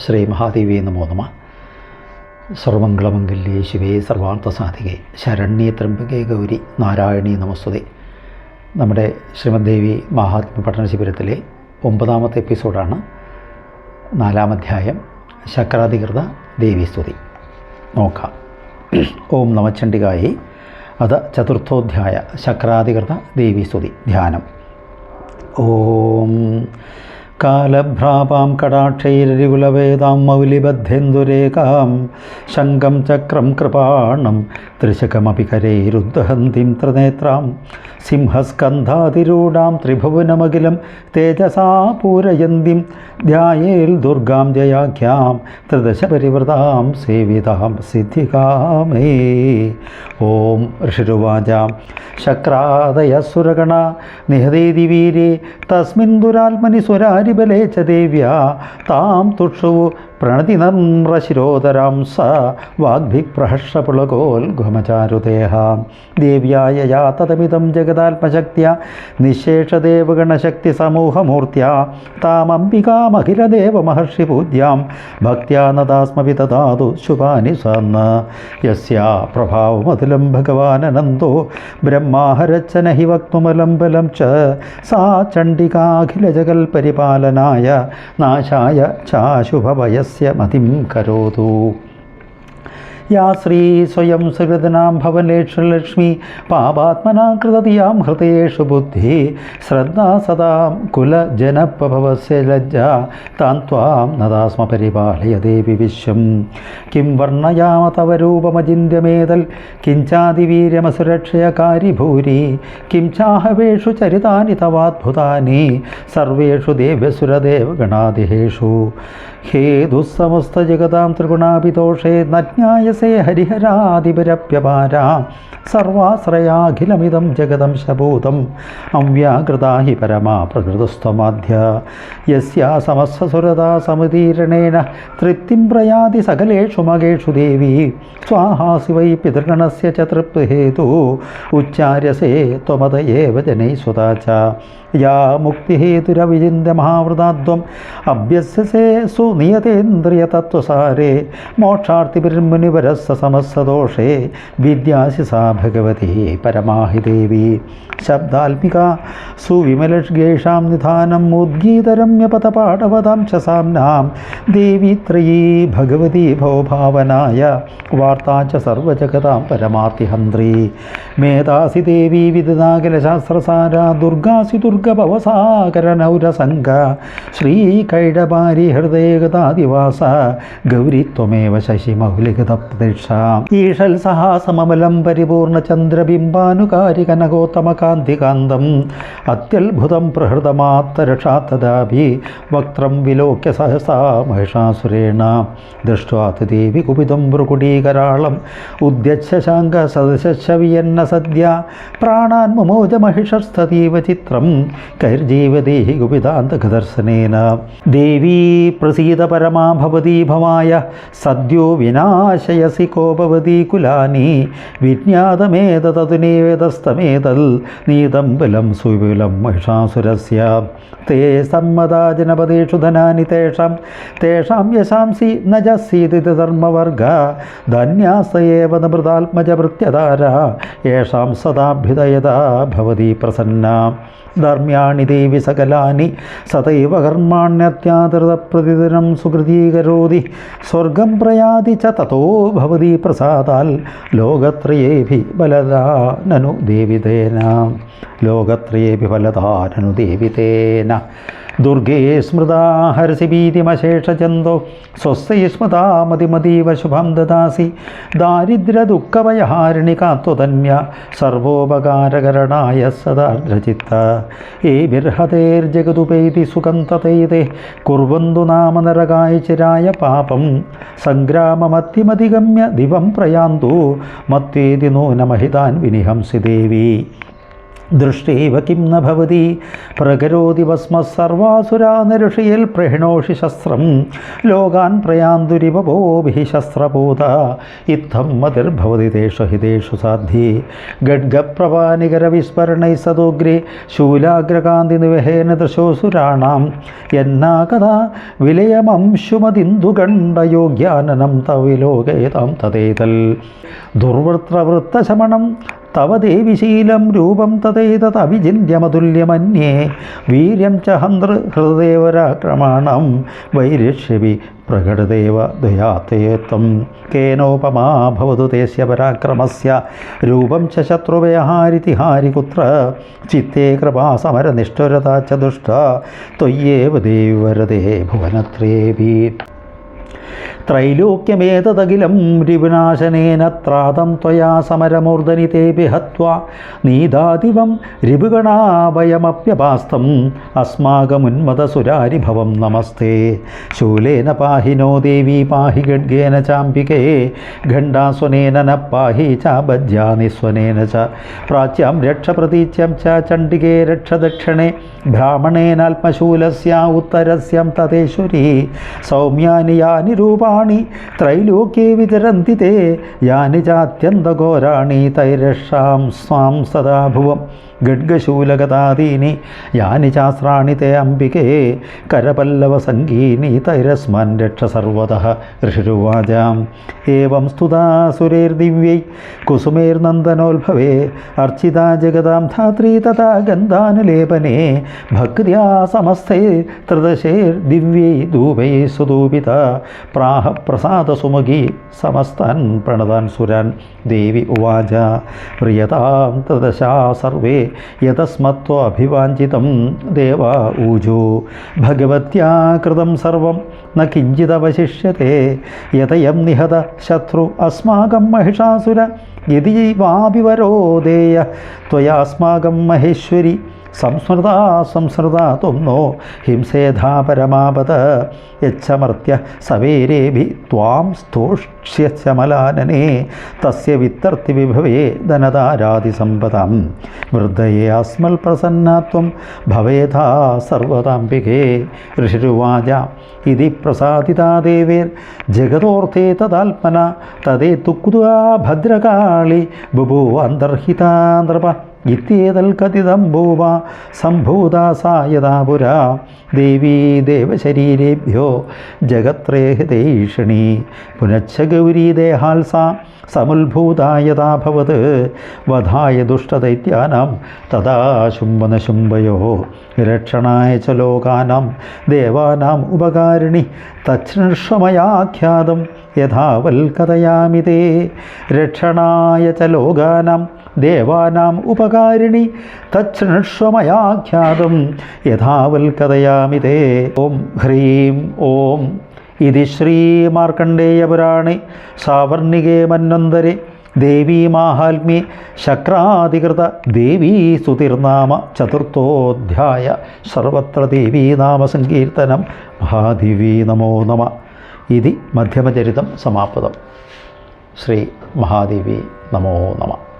ശ്രീ മഹാദേവി നമോ നമഃ. സർവമംഗളമംഗല്യേ ശിവേ സർവാർത്ഥസാധികേ ശരണ്യേ ത്രംബകേ ഗൗരി നാരായണീ നമസ്തുതേ. നമ്മുടെ ശ്രീമദ്ദേവി മഹാത്മ്യ പഠന ശിബിരത്തിലെ 9ാമത്തെ എപ്പിസോഡാണ്. 4-ാം അധ്യായം ശക്രാധികൃത ദേവീസ്തുതി നോക്കാം. ഓം നമഃചണ്ഡികായേ. അത് ചതുർത്ഥോധ്യായ ശക്രാധികൃത ദേവീസ്തുതി ധ്യാനം. ഓം കാലഭ്രാപാം കടാക്ഷൈരരികുലവേദാം മൗലിബദ്ധേന്ദുരേകാം ശംഖം ചക്രം കൃപാണം ത്രിശകമപി കരൈരുദ്ധഹന്തിം ത്രിനേത്രാം സിംഹസ്കന്ധാതിരൂഢാം ത്രിഭുവനമഖിലം തേജസാ പൂരയന്തിം ധ്യായേൽ ദുർഗാം ജയാഖ്യാം ത്രിദശപരിവൃതാം സേവിതാം സിദ്ധികാമേ. ഓം ഋഷിരുവാച ശക്രാദയ സുരഗണ നിഹതേതി വീരേ തസ്മിൻ ദുരാത്മനി സ്വരാരിബലേ ച ദേവ്യാ താം തുഷുവു പ്രണതിനമ്രശിരോധരാം സ വാഗ്ഭിപ്രഹർഷപുളകോൽഘമചാരുദേഹ ദേവ്യായ യാ തതമിതം ജഗദാത്മശക്തിയ നിശേഷദേവഗണശക്തിസമൂഹമൂർത്തിയ താമംബികാമഖിലദേവമഹർഷിപൂജ്യാം ഭക്ത്യാ നദാസ്മവി ദദാതു ശുഭാനി സന്ന യസ്യാ പ്രഭാവമതുലം ഭഗവാനനന്ദോ ബ്രഹ്മാഹരച്ചന ഹി വക്തുമലം ബലം ച സാ ചണ്ഡികാഖിലജഗൽപരിപാലനായ നാശായ ചാശുഭവയസ് മതിം കരോതു. യാ ശ്രീ സ്വയം സുഹൃദനാം ഭവനേഷു ലക്ഷ്മി പാപാത്മനാ കൃതതിയാം ഹൃദയേഷു ബുദ്ധി ശ്രദ്ധാ സദാം കുലജനപഭവസ്യ ലജ്ജാ താൻ ത്വാം നദാസ്മ പരിപാലയ ദേവി വിശ്വം. കിം വർണ്ണയാമ തവ രൂപമചിന്യമേതൽ കിഞ്ചാതിവീര്യമസുരക്ഷയകാരി ഭൂരി കിം ചാഹവേഷു ചരിതാനി തവാദ്ഭുതാനി സർവേഷു ദേവ്യസുരദേവഗണാദിഹേഷു ഹേ ദുസ്സമസ്തജഗതാം ത്രിഗുണാഭിതോഷേ നജ്ഞായസേ ഹരിഹരാദിപരപ്യപാരാ സർവാശ്രയാഖിലമിദം ജഗദം ശഭൂതം അവ്യാകൃതാ ഹി പരമാ പ്രകൃതസ്ത്വമാദ്യ യസ്യാ സമസ്തസുരതാ സമുദീരണേന തൃപ്തിം പ്രയാതി സകലേഷു മകേഷു ദേവി സ്വാഹാസി വൈ പിതൃഗണസ്യ ച തൃപ്തിഹേതു ഉച്ചാര്യസേ ത്വമത ഏവ ജനൈ സുതാ ച യാ മുക്തിഹേതുരവിചിന്യ മഹാവൃതാദ്വം അഭ്യസ്യസേ സുനിയതേന്ദ്രിയതത്വസാരേ മോക്ഷാർത്ഥിഭിർമുനിവരസ്സ സമസ്തദോഷേ വിദ്യാസി സാ ഭഗവതി പരമാഹി ദേവി ശബ്ദാത്മിക സുവിമലഗേഷാം നിധാനം ഉദ്ഗീതരമ്യപഥപാഠവതാം ച സാംനാം ദേവി ത്രയീ ഭഗവതി ഭവഭാവനായ വാർത്താ ച സർവജഗതാം പരമാർത്ഥിഹന്ത്രി മേധാസി ദേവി വിദിതാഖിലശാസ്ത്രസാരാ ദുർഗാസി ദുർഗഭവസാകരനൗരസംഗ ശ്രീകൈടപാരി ഹൃദയഗതാദിവാസ ഗൗരി ത്വമേവ ശശിമൗലികതപ്രതീക്ഷ ഈഷൽ സഹാസമമലം പരിപൂർണചന്ദ്രബിംബാനുകാരി കനകോത്തമകാന്തികാന്തം അത്യത്ഭുതം പ്രഹൃതമാത്തരക്ഷാത്തദാഭി വക്ത്രം വിലോക്യ സഹസാ മഹിഷാസുരേണ ദൃഷ്ട്വാ ദേവി കുപിതം ഭ്രുകുടീകരാളം ഉദ്യച്ഛശാങ്ക സദശവിയന്ന സദ്യ പ്രാണാൻ മുമോജ മഹിഷസ്ഥതീവ ചിത്രം കൈർജീവദേഹി കുപിതാന്തകദർശനേന ദേവീ പ്രസീദ പരമാ ഭവതി ഭവായ സദ്യോ വിനാശയസി കോപവതി കുലാനി വിജ്ഞാതമേതതുനേവേദസ്തമേതൽ നീതം ബലം സുവിപുലം മഹിഷാസുരസ്യ തേ സമ്മതാ ജനപദേഷു ധനാനി തേഷാം യശാംസി നജസീതി ധർമ്മവർഗ ധന്യാസയേവ നമൃതാത്മജ വൃത്യധാര യേഷാം സദാഭ്യുദയതാ ഭവതി പ്രസന്ന ധർമ്മ്യാണി ദേവി സകലാനി സതൈവ കർമാണ്യത്യാതൃതപ്രതിദിനം സുകൃതീകരോതി സ്വർഗം പ്രയാതി ച തതോ ഭവതി പ്രസാദാൽ ലോകത്രയേഭി ബലദാ നനു ദേവിതേന ലോകത്രയേഭി ബലദാ നനു ദേവിതേന ദുർഗേ സ്മൃതാ ഹർഷി ഭീതിമശേഷചന്ദോ സ്വസ്തൈ സ്മൃതാ മതിമതീവ ശുഭം ദദാസി ദാരിദ്ര്യദുഃഖഭയഹാരിണി കാത്വതന്യ സർവോപകാരകരണായ സദാർദ്രചിത്ത ഏഭിർഹതേർജഗതുപൈതി സുഖം തതൈതേ കുർവന്തു നാമ നരകായ ചിരായ പാപം സംഗ്രാമമത്തിമധിഗമ്യ ദിവം പ്രയാന്തു മത്തേതി നൂനമഹിതാൻ വിനിഹംസി ദേവി ദൃഷ്ടൈവ കിം ന ഭവതി പ്രകരോതി ഭസ്മഃ സർവാസുരാനരുഷിയിൽ പ്രഹിണോഷി ശസ്ത്രം ലോകാൻ പ്രയാന്തുരിവപോഭിഃ ശസ്ത്രപൂത ഇത്തം മതിർഭവതി തേഷു ഹിതേഷു സാധ്യേ ഖഡ്ഗപ്രഭാനികരവിസ്മരണൈ സദോഗ്രേ ശൂലാഗ്രകാന്തി നിവഹേന ദൃശോസുരാണാം യന്നാകഥാ വിലയമംശുമതിന്ദുഗണ്ഡയോഗ്യാനനം തവിലോകേതാം തതേതൽ ദുർവൃത്രവൃത്തശമനം തവ ദേവി ശീലം രൂപം തതൈതദഭിചിന്യമതുല്യമന്യേ വീര്യം ച ഹൃദയവരാക്രമണം വൈരക്ഷ്യവി പ്രകടദേവ ദയാത്തേത്വം കേനോപമാ ഭവതു തേസ്യ പരാക്രമസ്യ രൂപം ച ശത്രുവ്യഹാരിതി ഹാരികുത്ര ചിത്തേ കൃപാ സമരനിഷ്ഠുരത ച ദുഷ്ട ത്വയ്യേവ ദേവി വരദേ ഭുവനത്രേവി ത്രൈലോക്യമേതദഖിലം രിപുനാശനേന ത്രാതം ത്വയാ സമരമൂർധനി തേഭി ഹത്വാ നീതാദിവം രിപുഗണാഭയമപ്യപാസ്തം അസ്മാകമുന്മദസുരാരിഭവം നമസ്തേ ശൂലേന പാഹി നോ ദേവി പാഹി ഖഡ്ഗേന ചാംബികേ ഖണ്ഡാസ്വനേന ന പാഹി ചാബജ്ജാനി സ്വനേന ച പ്രാച്യാം രക്ഷ പ്രതീച്യം ച ചണ്ഡികേ രക്ഷ ദക്ഷിണേ ബ്രാഹ്മണേനാത്മശൂലസ്യ ഉത്തരസ്യം തതേശ്വരീ സൗമ്യാനി യാനി രൂപാണി ത്രൈലോക്യേ വിതരന്തി തേ യാനി ചാത്യന്തഘോരാണി തൈരക്ഷാം സ്വാം സദാ ഭുവം ഖഡ്ഗശൂലഗതാദീനി യാനി ചാസ്രാണി തേ അംബികേ കരപല്ലവസംഗീനി തൈരസ്മാൻ രക്ഷ സർവതഃ ഋഷിരുവാചാം ഏവം സ്തുതാ സുരൈർദിവ്യൈ കുസുമൈർനന്ദനോത്ഭവേ അർച്ചിതാ ജഗതാം ധാത്രീ തഥാ ഗന്ധാനുലേപനേ ഭക്ത്യാ സമസ്തൈ ത്രിദശൈർദിവ്യൈ ധൂപൈ സുധൂപിത പ്രാഹ പ്രസാദസുമുഖി സമസ്താൻ പ്രണതാൻ സുരാൻ ദേവി ഉവാച പ്രിയതാം ത്രിദശാ സർവേ യതസ്മത്വഭിവാഞ്ചിതം ദേവ ഊജു ഭഗവത്യാ കൃതം സർവം ന കിഞ്ചിദവശിഷ്യത്തെ യതയം നിഹത ശത്രു അസ്മാകം മഹിഷാസുര യതി വാഭിവരോദേയ ത്വയാസ്മാകം മഹേശ്വരി സംസ്മൃതാ ത്വം നോ ഹിംസേധാ പരമാപത യച്ഛമർത്യ സവേരേഭി ത്വാം സ്തോഷ്യശമലാനനേ തസ്യ വിത്തർത്തി വിഭവേ ധനധാരാദിസമ്പദം വൃദ്ധയേ അസ്മൽ പ്രസന്നാത്വം ഭവേഥാ സർവതാംബികേ ഋഷിരുവാച ഇതി പ്രസാദിതാ ദേവേർ ജഗതോർത്ഥേ തദാത്മന തദേതുക്വാ ഭദ്രകാളി ബുഭൂവ അന്തർഹിതാ നൃപ ഇത്യേതൽ കഥിതം ഭൂവ സംഭൂതാ സാ യഥാ പുരാ ദേവീ ദേവശരീരേഭ്യോ ജഗത്രേഹിതൈഷിണീ പുനശ്ച ഗൗരീ ദേഹാൽസാ സമുത്ഭൂതാ യഥാഭവത് വധായ ദുഷ്ടദൈത്യാനാം തഥാ ശുംഭനശുംഭയോ രക്ഷണായ ച ലോകാനാം ദേവാനാം ഉപകാരിണി തച്ഛൃഷ്വമയാഖ്യാതം യഥാവൽ കഥയാമി തേ രക്ഷണായ ച ലോകാനാം ദേവാനാം ഉപകാരിണി തച്ഛൃഷ്വമയാഖ്യാതം യഥാവൽ കഥയാമി തേ ഓം ഹ്രീം ഓം ഇതി ശ്രീ മാർക്കണ്ഡേയപുരാണേ സാവർണികേ മന്വന്തരെ ദേവീമാഹാത്മ്യേ ശക്രാധികൃത ദേവീസ്തുതിർനാമ ചതുർത്ഥോധ്യായ സർവത്ര ദേവീനാമസങ്കീർത്തനം മഹാദേവീ നമോ നമ ഇതി മധ്യമചരിതം സമാപ്തം ശ്രീ മഹാദേവീ നമോ നമ